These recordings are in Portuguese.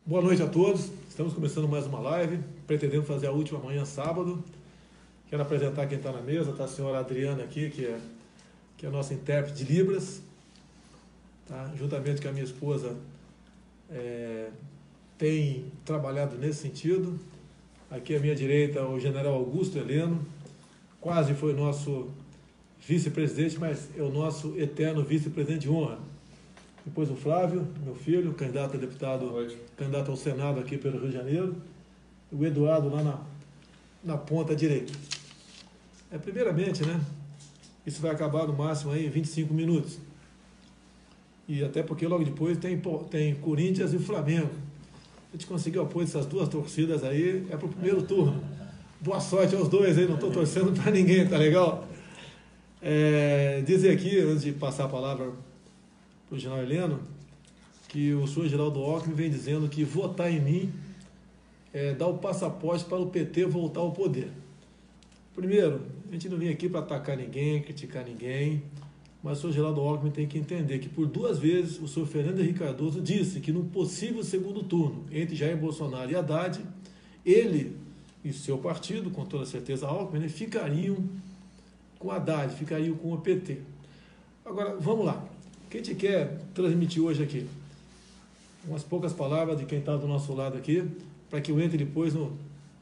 Boa noite a todos. Estamos começando mais uma live, pretendendo fazer a última amanhã, sábado. Quero apresentar quem está na mesa, está a senhora Adriana aqui, que é a nossa intérprete de Libras, tá? Juntamente com a minha esposa, tem trabalhado nesse sentido. Aqui à minha direita, o general Augusto Heleno, quase foi nosso vice-presidente, mas é o nosso eterno vice-presidente de honra. Depois o Flávio, meu filho, candidato a deputado, candidato ao Senado aqui pelo Rio de Janeiro. O Eduardo lá na ponta direita. Primeiramente, né? Isso vai acabar no máximo aí em 25 minutos. E até porque logo depois tem Corinthians e Flamengo. A gente conseguiu apoio dessas duas torcidas aí, para o primeiro turno. Boa sorte aos dois aí, não estou torcendo para ninguém, tá legal? Dizer aqui, antes de passar a palavra para o general Heleno, que o senhor Geraldo Alckmin vem dizendo que votar em mim é dar o passaporte para o PT voltar ao poder. Primeiro, a gente não vem aqui para atacar ninguém, criticar ninguém, mas o senhor Geraldo Alckmin tem que entender que por 2 vezes o senhor Fernando Henrique Cardoso disse que no possível segundo turno entre Jair Bolsonaro e Haddad, ele e seu partido, com toda certeza Alckmin, ficariam com Haddad, ficariam com o PT. Agora, vamos lá. O que a gente quer transmitir hoje aqui? Umas poucas palavras de quem está do nosso lado aqui, para que eu entre depois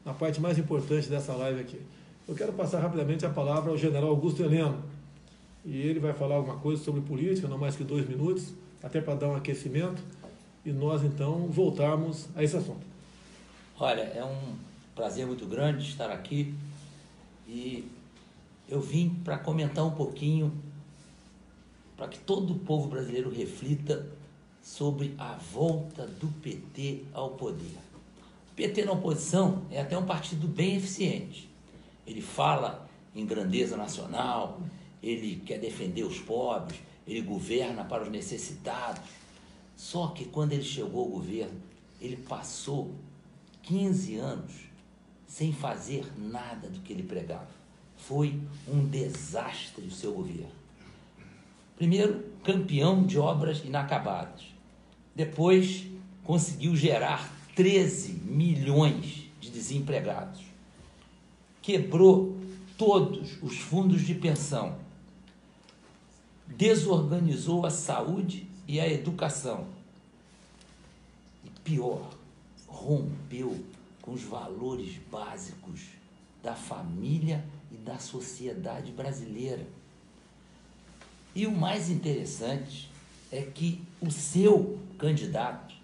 na parte mais importante dessa live aqui. Eu quero passar rapidamente a palavra ao general Augusto Heleno, e ele vai falar alguma coisa sobre política, não mais que 2 minutos, até para dar um aquecimento, e nós então voltarmos a esse assunto. Olha, é um prazer muito grande estar aqui, e eu vim para comentar um pouquinho, para que todo o povo brasileiro reflita sobre a volta do PT ao poder. O PT na oposição é até um partido bem eficiente. Ele fala em grandeza nacional, ele quer defender os pobres, ele governa para os necessitados. Só que quando ele chegou ao governo, ele passou 15 anos sem fazer nada do que ele pregava. Foi um desastre o seu governo. Primeiro, campeão de obras inacabadas. Depois, conseguiu gerar 13 milhões de desempregados. Quebrou todos os fundos de pensão. Desorganizou a saúde e a educação. E pior, rompeu com os valores básicos da família e da sociedade brasileira. E o mais interessante é que o seu candidato,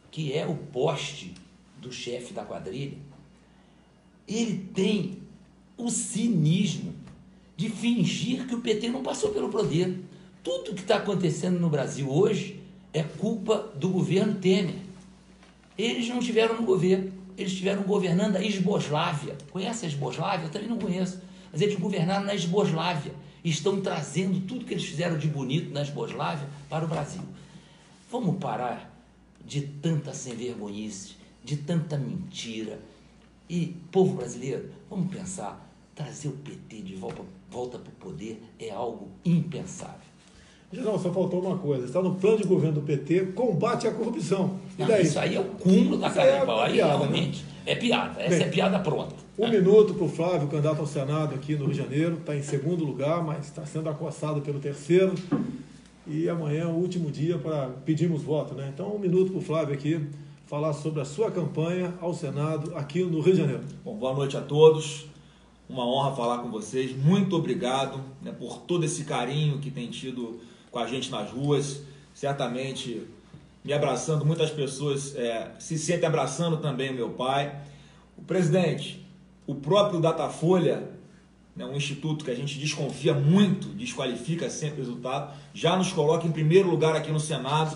que é o poste do chefe da quadrilha, ele tem o cinismo de fingir que o PT não passou pelo poder. Tudo que está acontecendo no Brasil hoje é culpa do governo Temer. Eles não estiveram no governo, eles estiveram governando a Esboslávia. Conhece a Esboslávia? Eu também não conheço, mas eles governaram na Esboslávia. Estão trazendo tudo que eles fizeram de bonito na Esboslávia para o Brasil. Vamos parar de tanta sem-vergonhice, de tanta mentira. E, povo brasileiro, vamos pensar, trazer o PT de volta para o poder é algo impensável. General, só faltou uma coisa, está no plano de governo do PT, combate à corrupção. E daí? Isso aí é o cúmulo da cara de pau. Aí piada, realmente, né? É piada. Essa é piada pronta. 1 minuto para o Flávio, candidato ao Senado aqui no Rio de Janeiro, está em 2º lugar, mas está sendo acossado pelo 3º. E amanhã é o último dia para pedirmos voto, né? Então, 1 minuto para o Flávio aqui, falar sobre a sua campanha ao Senado aqui no Rio de Janeiro. Bom, boa noite a todos. Uma honra falar com vocês. Muito obrigado, né, por todo esse carinho que tem tido com a gente nas ruas. Certamente me abraçando, muitas pessoas se sentem abraçando também o meu pai. O presidente, o próprio Datafolha, né, um instituto que a gente desconfia muito, desqualifica sempre o resultado, já nos coloca em primeiro lugar aqui no Senado,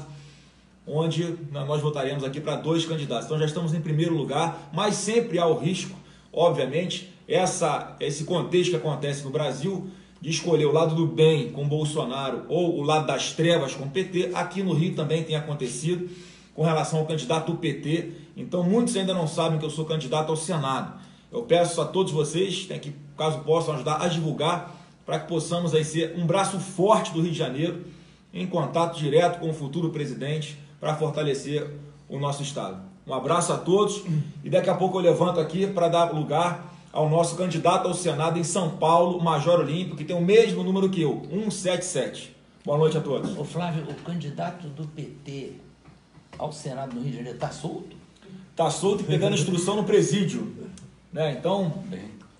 onde nós votaremos aqui para 2 candidatos. Então já estamos em primeiro lugar, mas sempre há o risco, obviamente, esse contexto que acontece no Brasil, de escolher o lado do bem com Bolsonaro ou o lado das trevas com o PT. Aqui no Rio também tem acontecido com relação ao candidato do PT. Então muitos ainda não sabem que eu sou candidato ao Senado. Eu peço a todos vocês, que caso possam ajudar a divulgar, para que possamos aí ser um braço forte do Rio de Janeiro, em contato direto com o futuro presidente, para fortalecer o nosso Estado. Um abraço a todos e daqui a pouco eu levanto aqui para dar lugar ao nosso candidato ao Senado em São Paulo, Major Olímpio, que tem o mesmo número que eu, 177. Boa noite a todos. Ô Flávio, o candidato do PT ao Senado no Rio de Janeiro está solto? Está solto e pegando instrução no presídio. Né? Então,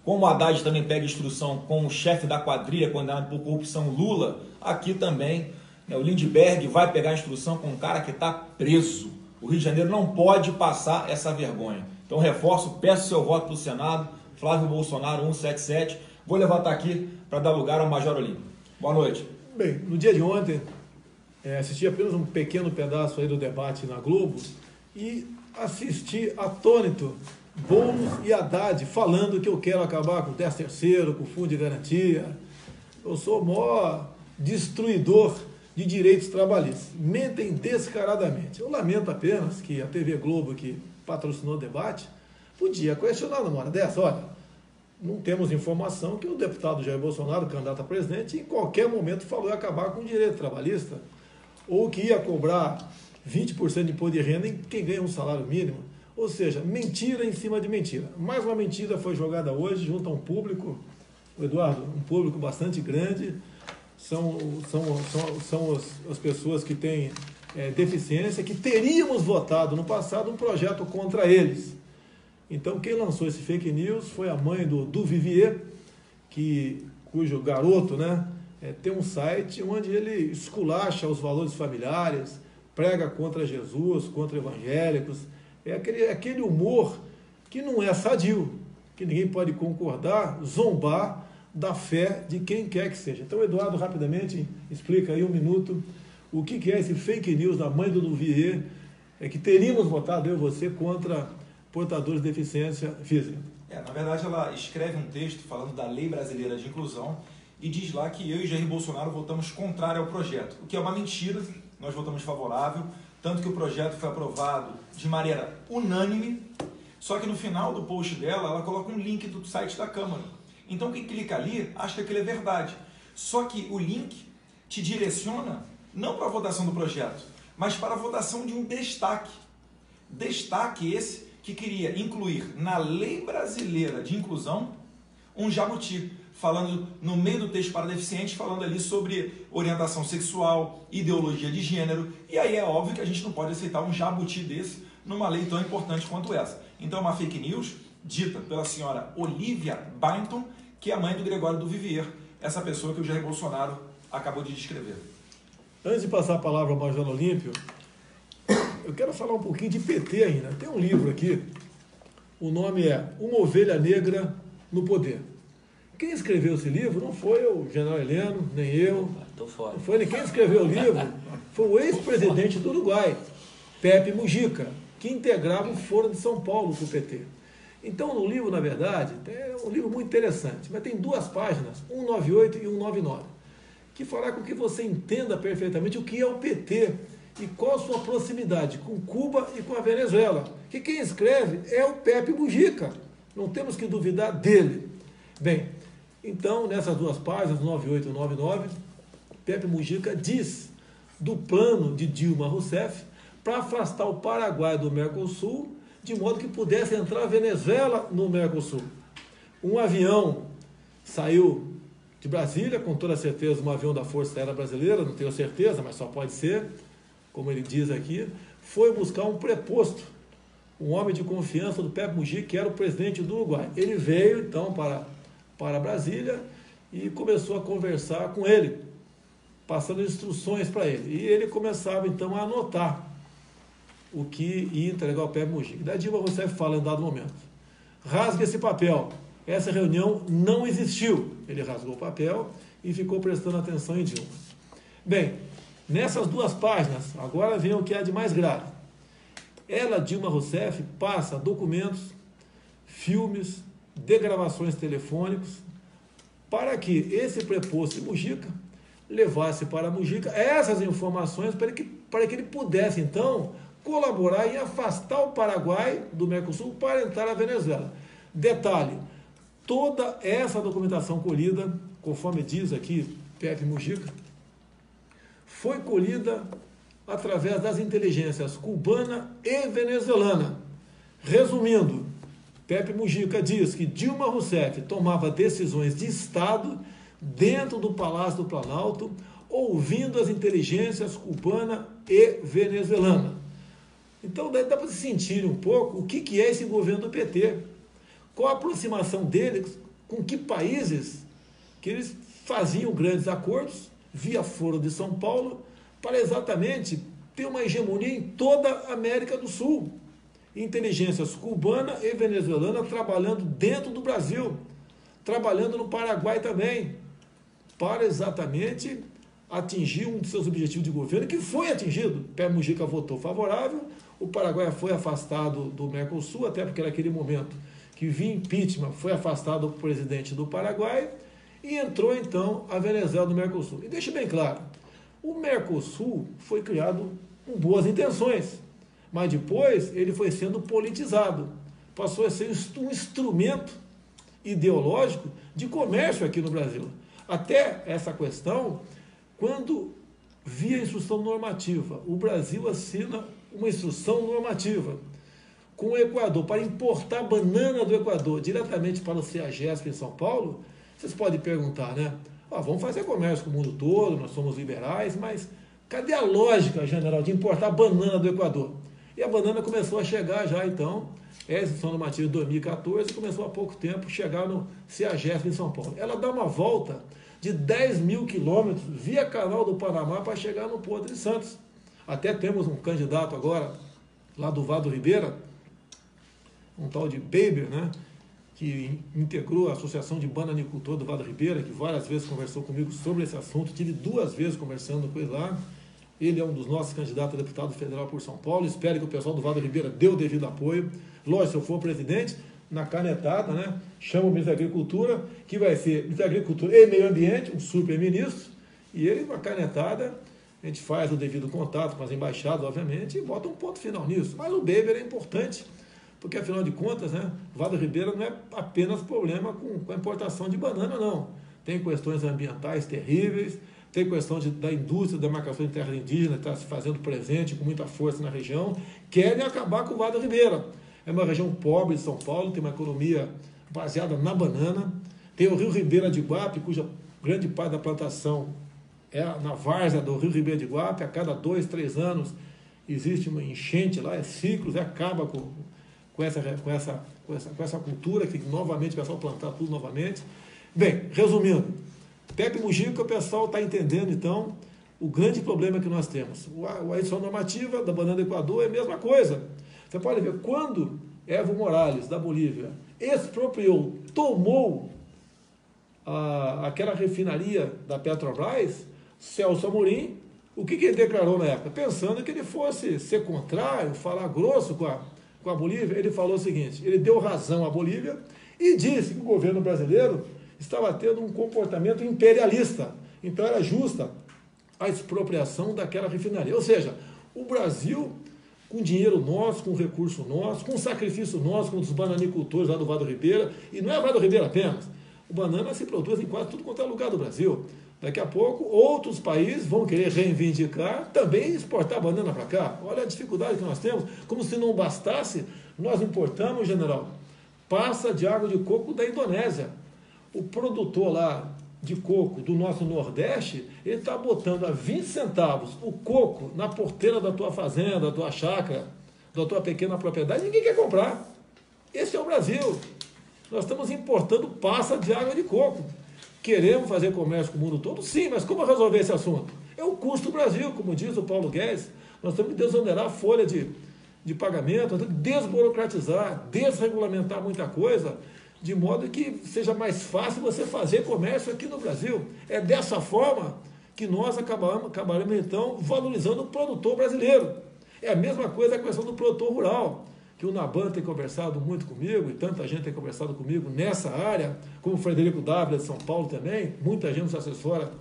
como o Haddad também pega instrução com o chefe da quadrilha condenado por corrupção Lula, aqui também, né, o Lindbergh vai pegar instrução com um cara que está preso. O Rio de Janeiro não pode passar essa vergonha. Então, reforço, peço seu voto para o Senado, Flávio Bolsonaro 177. Vou levantar aqui para dar lugar ao Major Olímpio. Boa noite. Bem, no dia de ontem, assisti apenas um pequeno pedaço aí do debate na Globo e assisti atônito Boulos e Haddad falando que eu quero acabar com o 13º, com o Fundo de Garantia. Eu sou o maior destruidor de direitos trabalhistas. Mentem descaradamente. Eu lamento apenas que a TV Globo, que patrocinou o debate, podia questionar numa hora dessa. Olha, não temos informação que o deputado Jair Bolsonaro, candidato a presidente, em qualquer momento falou em acabar com o direito trabalhista, ou que ia cobrar 20% de imposto de renda em quem ganha um salário mínimo. Ou seja, mentira em cima de mentira. Mais uma mentira foi jogada hoje junto a um público, Eduardo, um público bastante grande. São as pessoas que têm deficiência, que teríamos votado no passado um projeto contra eles. Então, quem lançou esse fake news foi a mãe do Vivier, cujo garoto, né, tem um site onde ele esculacha os valores familiares, prega contra Jesus, contra evangélicos. É aquele humor que não é sadio, que ninguém pode concordar, zombar da fé de quem quer que seja. Então, Eduardo, rapidamente, explica aí um minuto o que é esse fake news da mãe do Vivier, que teríamos votado, eu e você, contra portadores de deficiência física. Na verdade, ela escreve um texto falando da Lei Brasileira de Inclusão e diz lá que eu e Jair Bolsonaro votamos contrário ao projeto, o que é uma mentira. Nós votamos favorável, tanto que o projeto foi aprovado de maneira unânime, só que no final do post dela, ela coloca um link do site da Câmara. Então, quem clica ali, acha que aquilo é verdade. Só que o link te direciona não para a votação do projeto, mas para a votação de um destaque. Destaque esse que queria incluir na Lei Brasileira de Inclusão um jabuti, falando no meio do texto para deficientes, falando ali sobre orientação sexual, ideologia de gênero, e aí é óbvio que a gente não pode aceitar um jabuti desse numa lei tão importante quanto essa. Então é uma fake news dita pela senhora Olivia Byington, que é a mãe do Gregório do Vivier, essa pessoa que o Jair Bolsonaro acabou de descrever. Antes de passar a palavra ao Major Olímpio, eu quero falar um pouquinho de PT ainda. Tem um livro aqui, o nome é Uma Ovelha Negra no Poder. Quem escreveu esse livro não foi o general Heleno, nem eu. Não foi nem quem escreveu o livro, foi o ex-presidente do Uruguai, Pepe Mujica, que integrava o Foro de São Paulo com o PT. Então, no livro, na verdade, é um livro muito interessante, mas tem 2 páginas, 198 e 199, que fará com que você entenda perfeitamente o que é o PT e qual a sua proximidade com Cuba e com a Venezuela. Que quem escreve é o Pepe Mujica, não temos que duvidar dele. Bem, então, nessas 2 páginas, 98 e 99, Pepe Mujica diz do plano de Dilma Rousseff para afastar o Paraguai do Mercosul, de modo que pudesse entrar a Venezuela no Mercosul. Um avião saiu de Brasília, com toda certeza um avião da Força Aérea Brasileira, não tenho certeza, mas só pode ser, como ele diz aqui, foi buscar um preposto, um homem de confiança do Pepe Mujica, que era o presidente do Uruguai. Ele veio, então, para Brasília e começou a conversar com ele, passando instruções para ele. E ele começava, então, a anotar o que ia entregar ao Pepe Mujica. Da Dilma Rousseff fala em dado momento: rasga esse papel, essa reunião não existiu. Ele rasgou o papel e ficou prestando atenção em Dilma. Bem, nessas 2 páginas, agora vem o que há de mais grave. Ela, Dilma Rousseff, passa documentos, filmes, degravações telefônicos, para que esse preposto de Mujica levasse para Mujica essas informações para que ele pudesse, então, colaborar em afastar o Paraguai do Mercosul para entrar na Venezuela. Detalhe, toda essa documentação colhida, conforme diz aqui Pepe Mujica, foi colhida através das inteligências cubana e venezuelana. Resumindo, Pepe Mujica diz que Dilma Rousseff tomava decisões de Estado dentro do Palácio do Planalto, ouvindo as inteligências cubana e venezuelana. Então, daí dá para se sentir um pouco o que é esse governo do PT. Qual a aproximação deles, com que países que eles faziam grandes acordos, via Foro de São Paulo, para exatamente ter uma hegemonia em toda a América do Sul. Inteligências cubana e venezuelana trabalhando dentro do Brasil, trabalhando no Paraguai também, para exatamente atingir um de seus objetivos de governo, que foi atingido. Pepe Mujica votou favorável, o Paraguai foi afastado do Mercosul, até porque naquele momento que vinha impeachment, foi afastado o presidente do Paraguai, e entrou então a Venezuela do Mercosul. E deixe bem claro, o Mercosul foi criado com boas intenções, mas depois ele foi sendo politizado, passou a ser um instrumento ideológico de comércio aqui no Brasil. Até essa questão, quando via instrução normativa, o Brasil assina uma instrução normativa com o Equador para importar banana do Equador diretamente para o CEAGESP em São Paulo. Vocês podem perguntar, né? Vamos fazer comércio com o mundo todo, nós somos liberais, mas cadê a lógica, general, de importar banana do Equador? E a banana começou a chegar já, então, essa instrução normativa de 2014, começou há pouco tempo a chegar no CEAGESP em São Paulo. Ela dá uma volta de 10 mil quilômetros via Canal do Panamá para chegar no Porto de Santos. Até temos um candidato agora, lá do Vado Ribeira, um tal de Baber, né, que integrou a Associação de Bananicultor do Vado Ribeira, que várias vezes conversou comigo sobre esse assunto, tive 2 vezes conversando com ele lá. Ele é um dos nossos candidatos a deputado federal por São Paulo, espero que o pessoal do Vado Ribeira dê o devido apoio. Lógico, se eu for presidente, na canetada, né, chama o ministro da Agricultura, que vai ser ministro da Agricultura e Meio Ambiente, um super-ministro, e ele, na canetada, a gente faz o devido contato com as embaixadas, obviamente, e bota um ponto final nisso. Mas o Baber é importante, porque, afinal de contas, né, Vado Ribeira não é apenas problema com a importação de banana, não. Tem questões ambientais terríveis, tem questão da indústria da marcação de terras indígenas, que está se fazendo presente com muita força na região, querem acabar com o Vado Ribeira. É uma região pobre de São Paulo, tem uma economia baseada na banana, tem o Rio Ribeira de Iguape, cuja grande parte da plantação é na várzea do Rio Ribeira de Iguape. A cada 2, 3 anos existe uma enchente lá, é ciclos, acaba com essa cultura, que novamente o pessoal plantar tudo novamente. Bem, resumindo, Pepe Mujica, o pessoal está entendendo, então, o grande problema que nós temos. A edição normativa da banana do Equador é a mesma coisa. Você pode ver, quando Evo Morales, da Bolívia, expropriou, tomou aquela refinaria da Petrobras, Celso Amorim, o que ele declarou na época? Pensando que ele fosse ser contrário, falar grosso com a Bolívia, ele falou o seguinte, ele deu razão à Bolívia e disse que o governo brasileiro estava tendo um comportamento imperialista. Então era justa a expropriação daquela refinaria. Ou seja, o Brasil, com dinheiro nosso, com recurso nosso, com sacrifício nosso, com os bananicultores lá do Vado Ribeira, e não é Vado Ribeira apenas, o banana se produz em quase tudo quanto é lugar do Brasil. Daqui a pouco, outros países vão querer reivindicar, também exportar banana para cá. Olha a dificuldade que nós temos. Como se não bastasse, nós importamos, general, passa de água de coco da Indonésia. O produtor lá de coco do nosso Nordeste, ele está botando a 20 centavos o coco na porteira da tua fazenda, da tua chácara, da tua pequena propriedade, ninguém quer comprar. Esse é o Brasil. Nós estamos importando passa de água de coco. Queremos fazer comércio com o mundo todo? Sim, mas como resolver esse assunto? É o custo do Brasil, como diz o Paulo Guedes. Nós temos que desonerar a folha de pagamento, nós temos que desburocratizar, desregulamentar muita coisa, de modo que seja mais fácil você fazer comércio aqui no Brasil. É dessa forma que nós acabaremos então, valorizando o produtor brasileiro. É a mesma coisa a questão do produtor rural, que o Naban tem conversado muito comigo, e tanta gente tem conversado comigo nessa área, como o Frederico Dávila de São Paulo também, muita gente nos assessora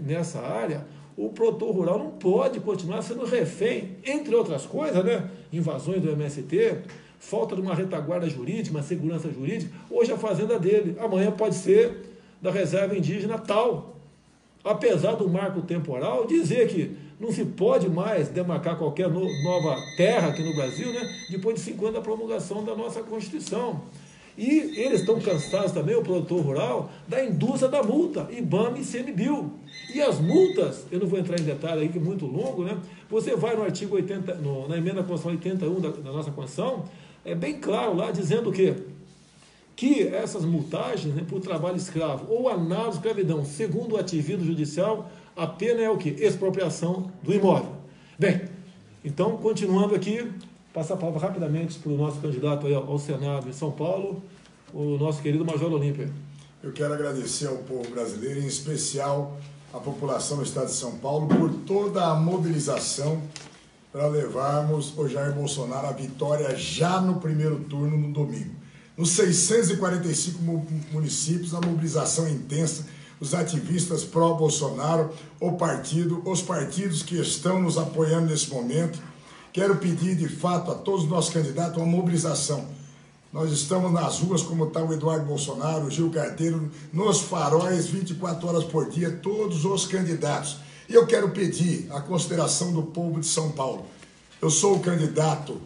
nessa área. O produtor rural não pode continuar sendo refém, entre outras coisas, né? Invasões do MST, falta de uma retaguarda jurídica, uma segurança jurídica. Hoje a fazenda dele, amanhã pode ser da reserva indígena tal. Apesar do marco temporal dizer que Não se pode mais demarcar qualquer nova terra aqui no Brasil, né, depois de 5 anos da promulgação da nossa Constituição. E eles estão cansados também, o produtor rural, da indústria da multa, IBAMA e ICMBio. E as multas, eu não vou entrar em detalhe aí, que é muito longo, né? Você vai no artigo 80, na emenda constitucional 81 da nossa Constituição, é bem claro lá, dizendo o quê? Que essas multagens, né, por trabalho escravo ou análogo à escravidão, segundo o ativismo judicial, a pena é o quê? Expropriação do imóvel. Bem, então, continuando aqui, passar a palavra rapidamente para o nosso candidato aí ao Senado em São Paulo, o nosso querido Major Olímpio. Eu quero agradecer ao povo brasileiro, em especial à população do estado de São Paulo, por toda a mobilização para levarmos o Jair Bolsonaro à vitória já no primeiro turno, no domingo. Nos 645 municípios, a mobilização é intensa, os ativistas pró-Bolsonaro, os partidos que estão nos apoiando nesse momento. Quero pedir, de fato, a todos os nossos candidatos uma mobilização. Nós estamos nas ruas, como está o Eduardo Bolsonaro, o Gil Carteiro, nos faróis, 24 horas por dia, todos os candidatos. E eu quero pedir a consideração do povo de São Paulo. Eu sou o candidato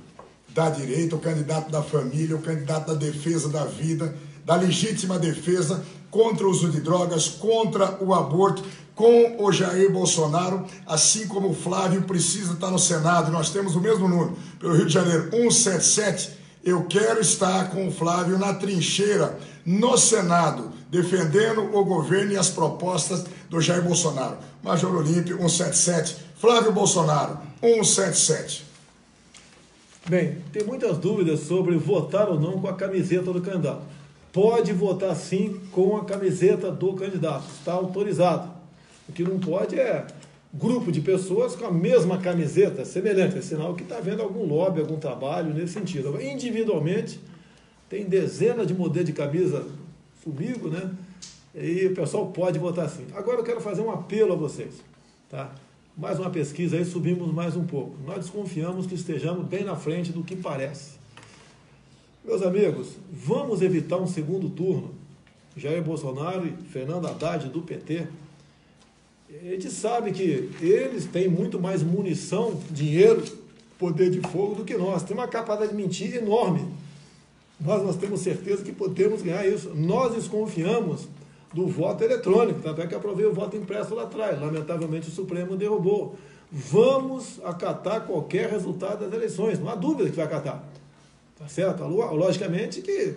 da direita, o candidato da família, o candidato da defesa da vida, da legítima defesa contra o uso de drogas, contra o aborto, com o Jair Bolsonaro, assim como o Flávio precisa estar no Senado. Nós temos o mesmo número, pelo Rio de Janeiro, 177. Eu quero estar com o Flávio na trincheira, no Senado, defendendo o governo e as propostas do Jair Bolsonaro. Major Olímpio, 177. Flávio Bolsonaro, 177. Bem, tem muitas dúvidas sobre votar ou não com a camiseta do candidato. Pode votar sim com a camiseta do candidato, está autorizado. O que não pode é grupo de pessoas com a mesma camiseta, semelhante, é sinal que está havendo algum lobby, algum trabalho nesse sentido. Agora, individualmente, tem dezenas de modelos de camisa comigo, né? E o pessoal pode votar sim. Agora eu quero fazer um apelo a vocês, tá? Mais uma pesquisa aí, subimos mais um pouco. Nós desconfiamos que estejamos bem na frente do que parece. Meus amigos, vamos evitar um segundo turno. Jair Bolsonaro e Fernando Haddad do PT. A gente sabe que eles têm muito mais munição, dinheiro, poder de fogo do que nós. Tem uma capacidade de mentir enorme. Nós temos certeza que podemos ganhar isso. Nós desconfiamos do voto eletrônico, tanto é que aprovei o voto impresso lá atrás. Lamentavelmente o Supremo derrubou. Vamos acatar qualquer resultado das eleições, não há dúvida que vai acatar. Tá certo? Logicamente que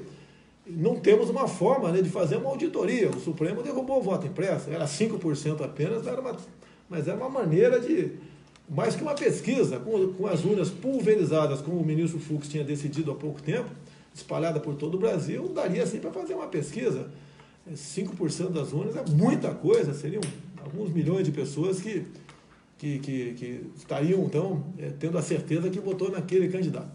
não temos uma forma, né, de fazer uma auditoria. O Supremo derrubou o voto impresso, era 5% apenas, mas era uma maneira de, mais que uma pesquisa, com as urnas pulverizadas, como o ministro Fux tinha decidido há pouco tempo, espalhada por todo o Brasil, daria assim para fazer uma pesquisa. 5% das urnas é muita coisa, seriam alguns milhões de pessoas que estariam, então, tendo a certeza que votou naquele candidato.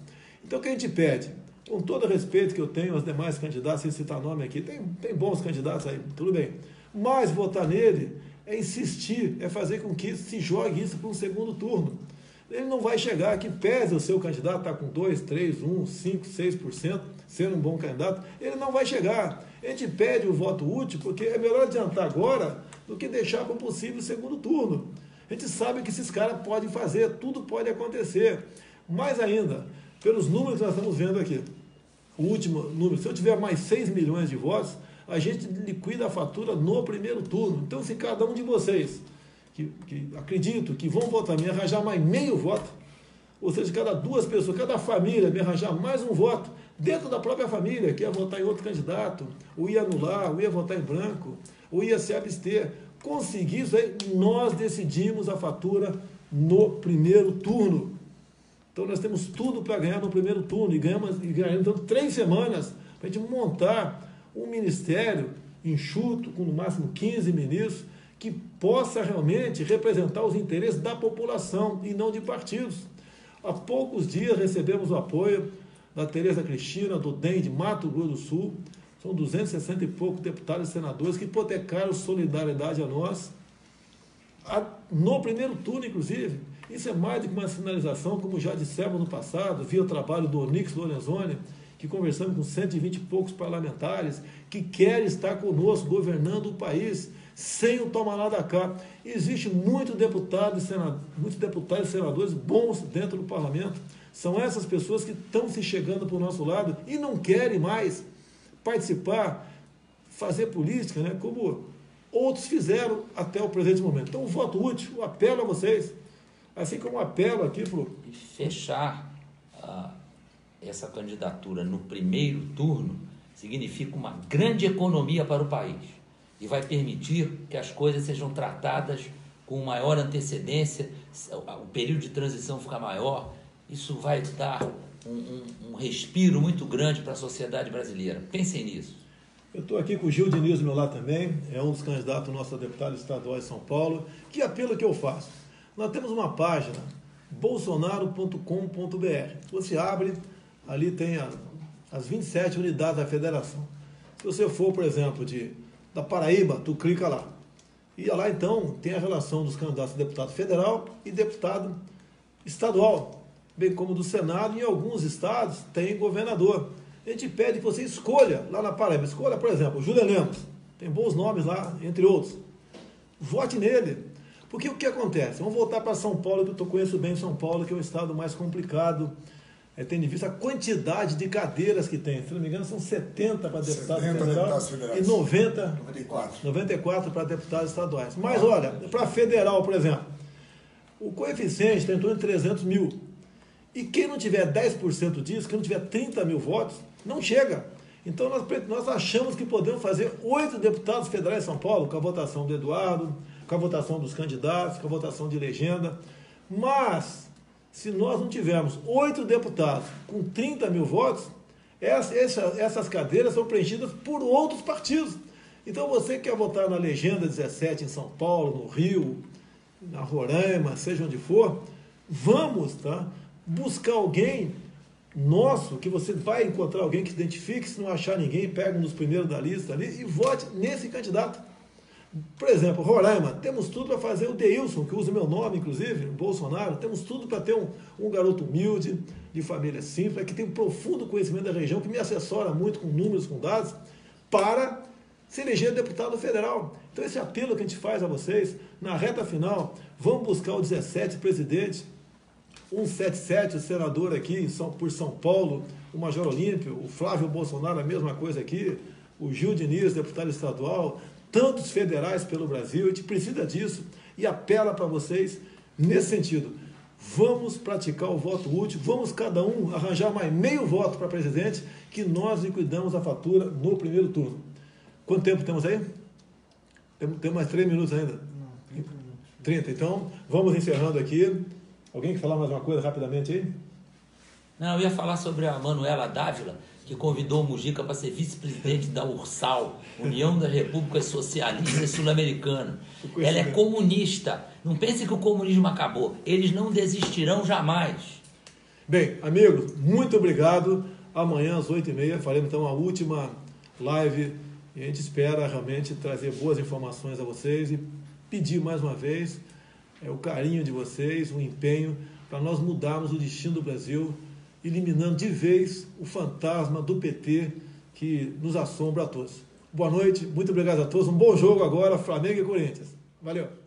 Então, o que a gente pede, com todo o respeito que eu tenho aos demais candidatos, sem citar nome aqui, tem bons candidatos aí, tudo bem, mas votar nele é insistir, é fazer com que se jogue isso para um segundo turno. Ele não vai chegar, que pese o seu candidato estar com 2, 3, 1, 5, 6%, sendo um bom candidato, ele não vai chegar. A gente pede o voto útil, porque é melhor adiantar agora do que deixar para o possível segundo turno. A gente sabe que esses caras podem fazer, tudo pode acontecer. Mais ainda, pelos números que nós estamos vendo aqui, o último número, se eu tiver mais 6 milhões de votos, a gente liquida a fatura no primeiro turno. Então, se cada um de vocês, que acredito que vão votar, me arranjar mais meio voto, ou seja, cada 2 pessoas, cada família me arranjar mais um voto, dentro da própria família, que ia votar em outro candidato, ou ia anular, ou ia votar em branco, ou ia se abster, conseguir isso aí, nós decidimos a fatura no primeiro turno. Então nós temos tudo para ganhar no primeiro turno, e ganhamos então 3 semanas para a gente montar um ministério enxuto, com no máximo 15 ministros, que possa realmente representar os interesses da população e não de partidos. Há poucos dias recebemos o apoio da Tereza Cristina, do DEM de Mato Grosso do Sul. São 260 e poucos deputados e senadores que hipotecaram solidariedade a nós, no primeiro turno, inclusive. Isso é mais do que uma sinalização, como já dissemos no passado, via o trabalho do Onyx Lorenzoni, que conversamos com 120 e poucos parlamentares que querem estar conosco, governando o país, sem o toma lá da cá. Existe muitos deputados e senadores bons dentro do parlamento. São essas pessoas que estão se chegando para o nosso lado e não querem mais participar, fazer política, né, como outros fizeram até o presente momento. Então, o voto útil, eu apelo a vocês, assim como apelo aqui para E fechar essa candidatura no primeiro turno significa uma grande economia para o país e vai permitir que as coisas sejam tratadas com maior antecedência, o período de transição fica maior. Isso vai dar um respiro muito grande para a sociedade brasileira. Pensem nisso. Eu estou aqui com o Gil Diniz do meu lado também, é um dos candidatos nosso a deputado estadual de São Paulo. Que apelo que eu faço? Nós temos uma página, bolsonaro.com.br. Você abre, ali tem as 27 unidades da federação. Se você for, por exemplo, da Paraíba, tu clica lá. E lá, então, tem a relação dos candidatos a deputado federal e deputado estadual, bem como do Senado, e em alguns estados tem governador. A gente pede que você escolha lá na Paraíba. Escolha, por exemplo, o Júlio Lemos. Tem bons nomes lá, entre outros. Vote nele. Porque o que acontece? Vamos voltar para São Paulo, que eu conheço bem São Paulo, que é o estado mais complicado, tendo em vista a quantidade de cadeiras que tem. Se não me engano, são 70 para deputado federal e 94 para deputados estaduais. Mas olha, para federal, por exemplo, o coeficiente está em torno de 300 mil. E quem não tiver 10% disso, quem não tiver 30 mil votos, não chega. Então nós achamos que podemos fazer 8 deputados federais em São Paulo, com a votação do Eduardo, com a votação dos candidatos, com a votação de legenda. Mas, se nós não tivermos 8 deputados com 30 mil votos, essas cadeiras são preenchidas por outros partidos. Então você quer votar na legenda 17 em São Paulo, no Rio, na Roraima, seja onde for, vamos, tá? Buscar alguém nosso, que você vai encontrar alguém que se identifique, se não achar ninguém, pega um dos primeiros da lista ali e vote nesse candidato. Por exemplo, Roraima, temos tudo para fazer o Deilson, que usa o meu nome, inclusive, Bolsonaro, temos tudo para ter um garoto humilde, de família simples, que tem um profundo conhecimento da região, que me assessora muito com números, com dados, para se eleger deputado federal. Então esse apelo que a gente faz a vocês, na reta final, vamos buscar o 17 presidente, 177, o senador aqui por São Paulo, o Major Olímpio, o Flávio Bolsonaro, a mesma coisa aqui, o Gil Diniz, deputado estadual, tantos federais pelo Brasil. A gente precisa disso e apela para vocês nesse sentido. Vamos praticar o voto útil, vamos cada um arranjar mais meio voto para presidente, que nós liquidamos a fatura no primeiro turno. Quanto tempo temos aí? Temos mais 3 minutos ainda? Não, 30 minutos. 30, então vamos encerrando aqui. Alguém quer falar mais uma coisa rapidamente aí? Não, eu ia falar sobre a Manuela Dávila, que convidou o Mujica para ser vice-presidente da URSAL, União das Repúblicas Socialistas Sul-Americanas. Ela é comunista. Não pense que o comunismo acabou. Eles não desistirão jamais. Bem, amigos, muito obrigado. Amanhã às 8h30 faremos então a última live e a gente espera realmente trazer boas informações a vocês e pedir mais uma vez o carinho de vocês, o empenho para nós mudarmos o destino do Brasil, eliminando de vez o fantasma do PT que nos assombra a todos. Boa noite, muito obrigado a todos, um bom jogo agora, Flamengo e Corinthians. Valeu!